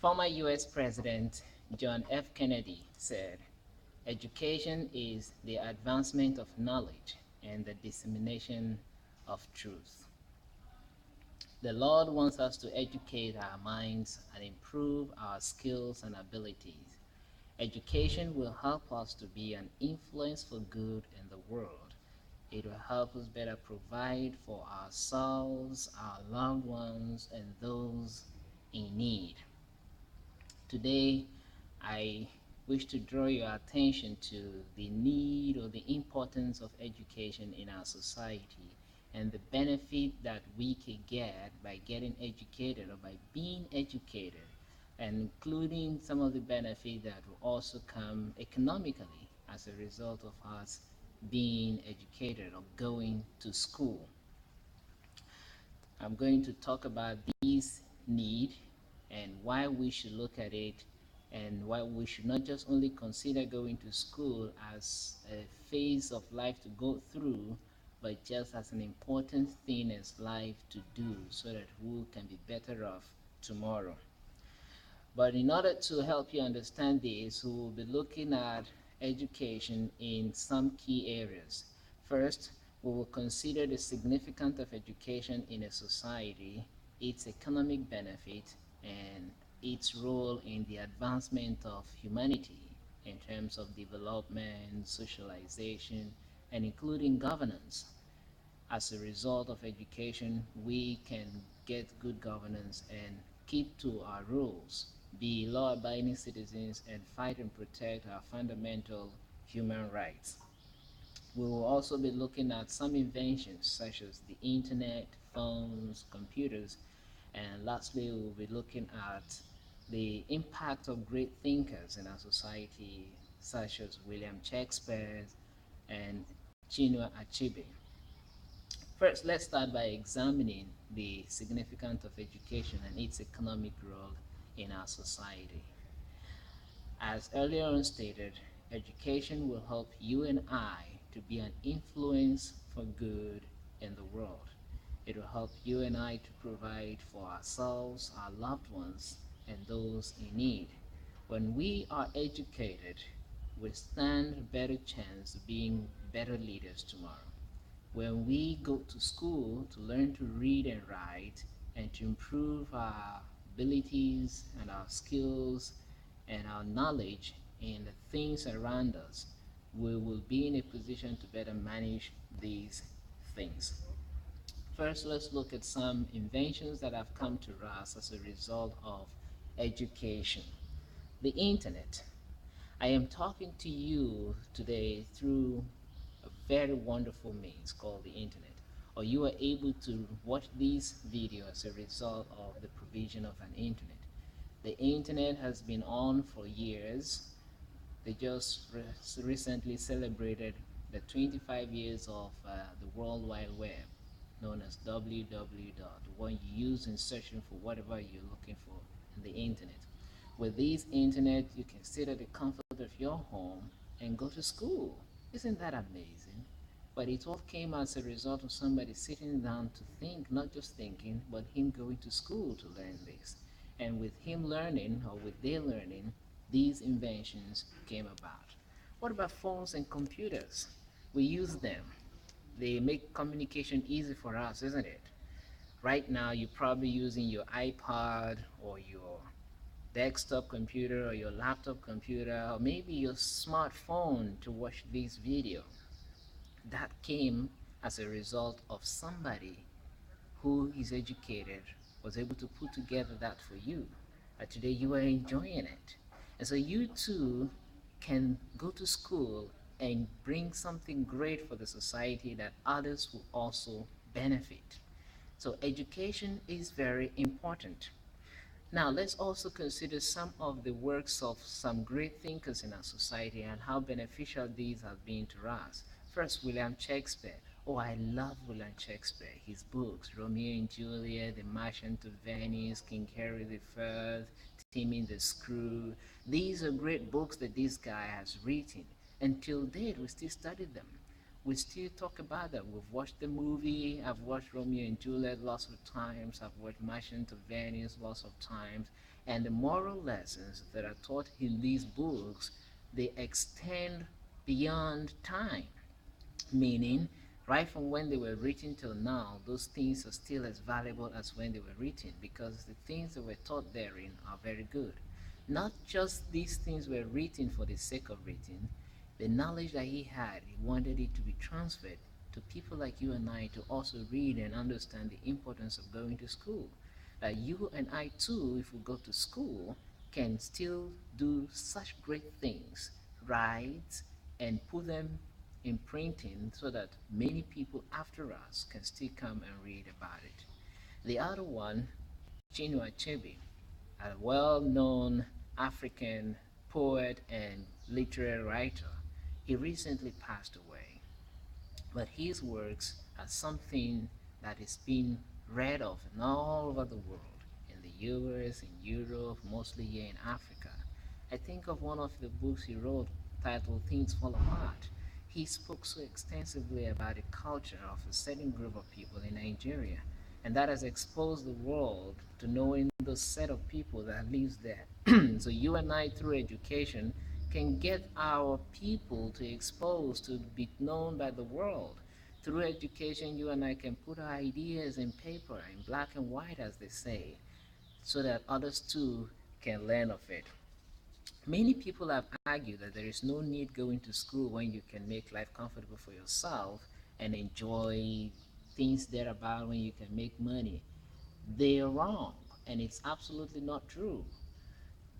Former US President John F. Kennedy said, "Education is the advancement of knowledge and the dissemination of truth." The Lord wants us to educate our minds and improve our skills and abilities. Education will help us to be an influence for good in the world. It will help us better provide for ourselves, our loved ones, and those in need. Today, I wish to draw your attention to the need or the importance of education in our society and the benefit that we can get by getting educated or by being educated, and including some of the benefits that will also come economically as a result of us being educated or going to school. I'm going to talk about these need and why we should look at it, and why we should not just only consider going to school as a phase of life to go through, but just as an important thing as life to do so that we can be better off tomorrow. But in order to help you understand this, we will be looking at education in some key areas. First, we will consider the significance of education in a society, its economic benefit, and its role in the advancement of humanity in terms of development, socialization, and including governance. As a result of education, we can get good governance and keep to our rules, be law-abiding citizens, and fight and protect our fundamental human rights. We will also be looking at some inventions such as the internet, phones, computers, and lastly, we will be looking at the impact of great thinkers in our society, such as William Shakespeare and Chinua Achebe. First, let's start by examining the significance of education and its economic role in our society. As earlier on stated, education will help you and I to be an influence for good in the world. It will help you and I to provide for ourselves, our loved ones, and those in need. When we are educated, we stand a better chance of being better leaders tomorrow. When we go to school to learn to read and write and to improve our abilities and our skills and our knowledge in the things around us, we will be in a position to better manage these things. First, let's look at some inventions that have come to us as a result of education. The internet. I am talking to you today through a very wonderful means called the internet, or you are able to watch these videos as a result of the provision of an internet. The internet has been on for years. They just recently celebrated the 25 years of the World Wide Web, known as www, the one you use in searching for whatever you're looking for in the internet. With this internet, you can sit at the comfort of your home and go to school. Isn't that amazing? But it all came as a result of somebody sitting down to think, not just thinking, but him going to school to learn this. And with him learning, or with their learning, these inventions came about. What about phones and computers? We use them. They make communication easy for us, isn't it? Right now, you're probably using your iPod or your desktop computer or your laptop computer or maybe your smartphone to watch this video. That came as a result of somebody who is educated, was able to put together that for you. Today you are enjoying it. And so you too can go to school and bring something great for the society that others will also benefit. So education is very important. Now, let's also consider some of the works of some great thinkers in our society and how beneficial these have been to us. First, William Shakespeare. Oh, I love William Shakespeare. His books, Romeo and Juliet, The Merchant of Venice, King Henry the Timmy the Screw. These are great books that this guy has written. Until date, we still study them. we still talk about that. We've watched the movie. I've watched Romeo and Juliet lots of times. I've watched Martian to Venice lots of times. And the moral lessons that are taught in these books, they extend beyond time. Meaning, right from when they were written till now, those things are still as valuable as when they were written because the things that were taught therein are very good. Not just these things were written for the sake of writing, the knowledge that he had, he wanted it to be transferred to people like you and I to also read and understand the importance of going to school. You and I, too, if we go to school, can still do such great things, write and put them in printing so that many people after us can still come and read about it. The other one, Chinua Achebe, a well-known African poet and literary writer, he recently passed away. But his works are something that is being read of in all over the world, in the US, in Europe, mostly here in Africa. I think of one of the books he wrote titled Things Fall Apart. He spoke so extensively about the culture of a certain group of people in Nigeria, and that has exposed the world to knowing the set of people that lives there. So you and I, through education, can get our people to expose, to be known by the world. Through education, you and I can put our ideas in paper, in black and white, as they say, so that others too can learn of it. Many people have argued that there is no need going to school when you can make life comfortable for yourself and enjoy things thereabout when you can make money. They are wrong, and it's absolutely not true.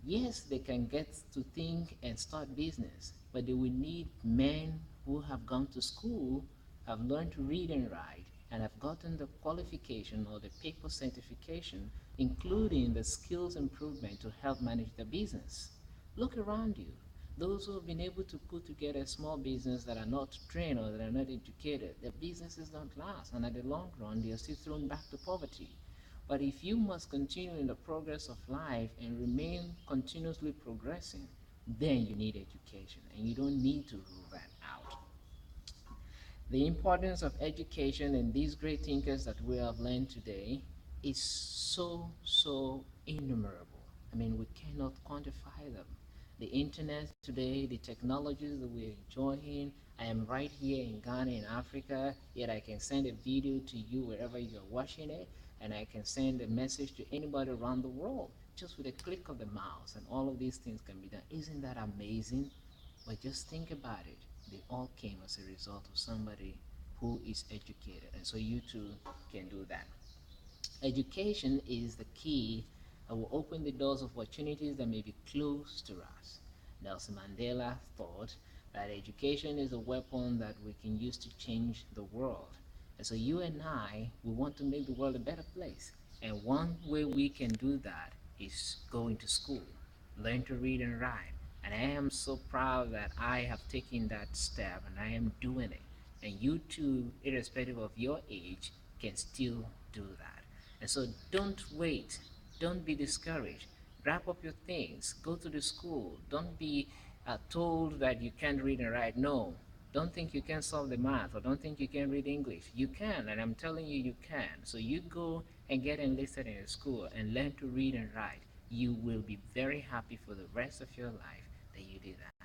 Yes, they can get to think and start business, but they will need men who have gone to school, have learned to read and write, and have gotten the qualification or the paper certification, including the skills improvement to help manage the business. Look around you. Those who have been able to put together a small business that are not trained or that are not educated, their businesses don't last, and at the long run, they are still thrown back to poverty. But if you must continue in the progress of life and remain continuously progressing, then you need education, and you don't need to rule that out. The importance of education and these great thinkers that we have learned today is so innumerable. I mean, we cannot quantify them. The internet today, the technologies that we're enjoying, I am right here in Ghana, in Africa, yet I can send a video to you wherever you're watching it, and I can send a message to anybody around the world just with a click of the mouse, and all of these things can be done. Isn't that amazing? But just think about it. They all came as a result of somebody who is educated. And so you too can do that. Education is the key that will open the doors of opportunities that may be closed to us. Nelson Mandela thought that education is a weapon that we can use to change the world. And so you and I, we want to make the world a better place. And one way we can do that is going to school, learn to read and write. And I am so proud that I have taken that step and I am doing it. And you too, irrespective of your age, can still do that. And so don't wait. Don't be discouraged. Wrap up your things. Go to the school. Don't be told that you can't read and write. No. Don't think you can solve the math or don't think you can read English. You can, and I'm telling you, you can. So you go and get enlisted in a school and learn to read and write. You will be very happy for the rest of your life that you did that.